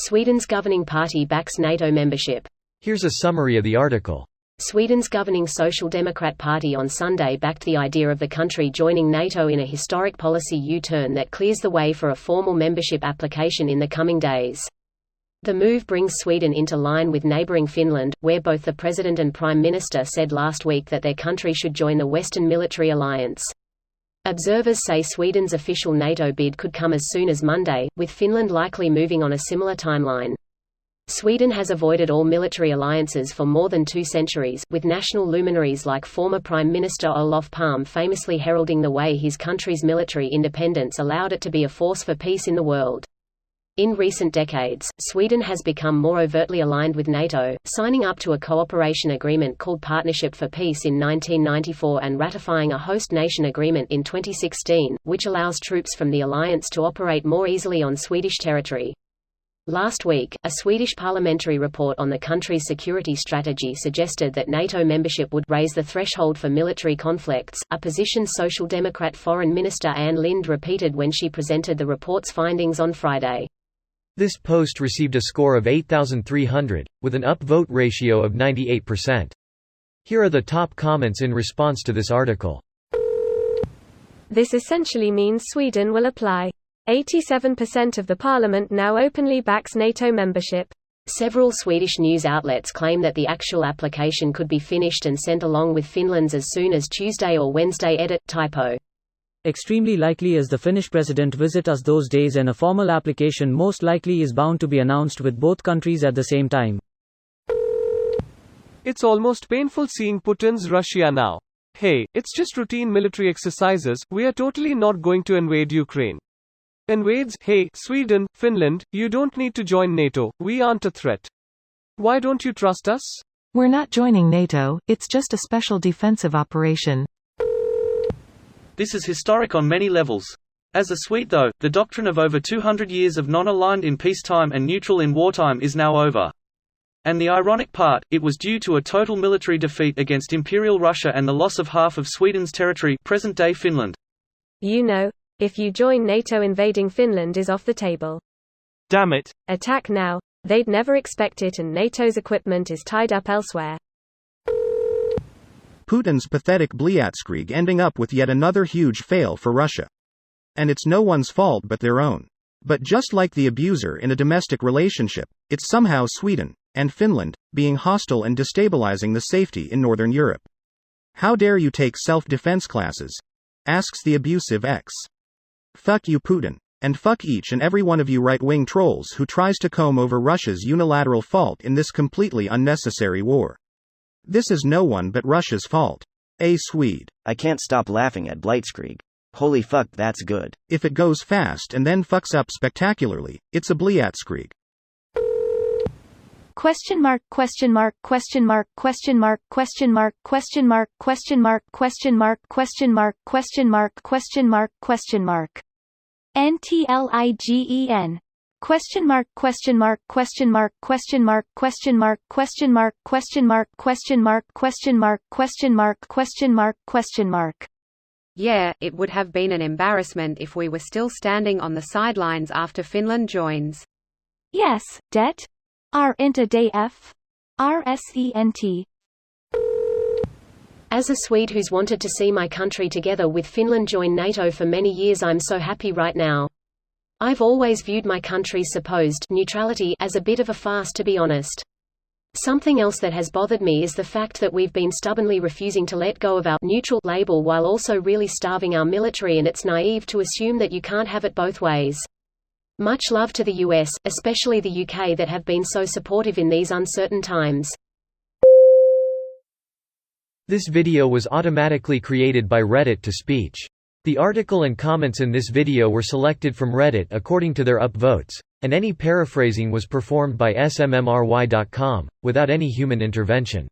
Sweden's governing party backs NATO membership. Here's a summary of the article. Sweden's governing Social Democrat Party on Sunday backed the idea of the country joining NATO in a historic policy U-turn that clears the way for a formal membership application in the coming days. The move brings Sweden into line with neighbouring Finland, where both the President and Prime Minister said last week that their country should join the Western Military Alliance. Observers say Sweden's official NATO bid could come as soon as Monday, with Finland likely moving on a similar timeline. Sweden has avoided all military alliances for more than 2 centuries, with national luminaries like former Prime Minister Olof Palme famously heralding the way his country's military independence allowed it to be a force for peace in the world. In recent decades, Sweden has become more overtly aligned with NATO, signing up to a cooperation agreement called Partnership for Peace in 1994 and ratifying a host nation agreement in 2016, which allows troops from the alliance to operate more easily on Swedish territory. Last week, a Swedish parliamentary report on the country's security strategy suggested that NATO membership would raise the threshold for military conflicts, a position Social Democrat Foreign Minister Ann Linde repeated when she presented the report's findings on Friday. This post received a score of 8,300, with an upvote ratio of 98%. Here are the top comments in response to this article. This essentially means Sweden will apply. 87% of the parliament now openly backs NATO membership. Several Swedish news outlets claim that the actual application could be finished and sent along with Finland's as soon as Tuesday or Wednesday. Edit, typo. Extremely likely as the Finnish president visit us those days, and a formal application most likely is bound to be announced with both countries at the same time. It's almost painful seeing Putin's Russia now. Hey, it's just routine military exercises, we are totally not going to invade Ukraine. Invades, hey, Sweden, Finland, you don't need to join NATO, we aren't a threat. Why don't you trust us? We're not joining NATO, it's just a special defensive operation. This is historic on many levels. As a Swede though, the doctrine of over 200 years of non-aligned in peacetime and neutral in wartime is now over. And the ironic part, it was due to a total military defeat against Imperial Russia and the loss of half of Sweden's territory, present-day Finland. You know, if you join NATO, invading Finland is off the table. Damn it. Attack now. They'd never expect it, and NATO's equipment is tied up elsewhere. Putin's pathetic Blitzkrieg ending up with yet another huge fail for Russia. And it's no one's fault but their own. But just like the abuser in a domestic relationship, it's somehow Sweden and Finland being hostile and destabilizing the safety in Northern Europe. How dare you take self-defense classes? Asks the abusive ex. Fuck you, Putin. And fuck each and every one of you right-wing trolls who tries to comb over Russia's unilateral fault in this completely unnecessary war. This is no one but Russia's fault. A Swede. I can't stop laughing at Blitzkrieg. Holy fuck, that's good. If it goes fast and then fucks up spectacularly, it's a Blitzkrieg. Question mark, question mark, question mark, question mark, question mark, question mark, question mark, question mark, question mark, question mark, question mark, question mark. NTLIGEN. Question mark, question mark, question mark, question mark, question mark, question mark, question mark, question mark, question mark, question mark, question mark, question mark. Yeah, it would have been an embarrassment if we were still standing on the sidelines after Finland joins. Yes, det. Inte det f. RSENT. As a Swede who's wanted to see my country together with Finland join NATO for many years, I'm so happy right now. I've always viewed my country's supposed neutrality as a bit of a farce, to be honest. Something else that has bothered me is the fact that we've been stubbornly refusing to let go of our neutral label while also really starving our military, and it's naive to assume that you can't have it both ways. Much love to the US, especially the UK, that have been so supportive in these uncertain times. This video was automatically created by Reddit to speech. The article and comments in this video were selected from Reddit according to their upvotes, and any paraphrasing was performed by smmry.com, without any human intervention.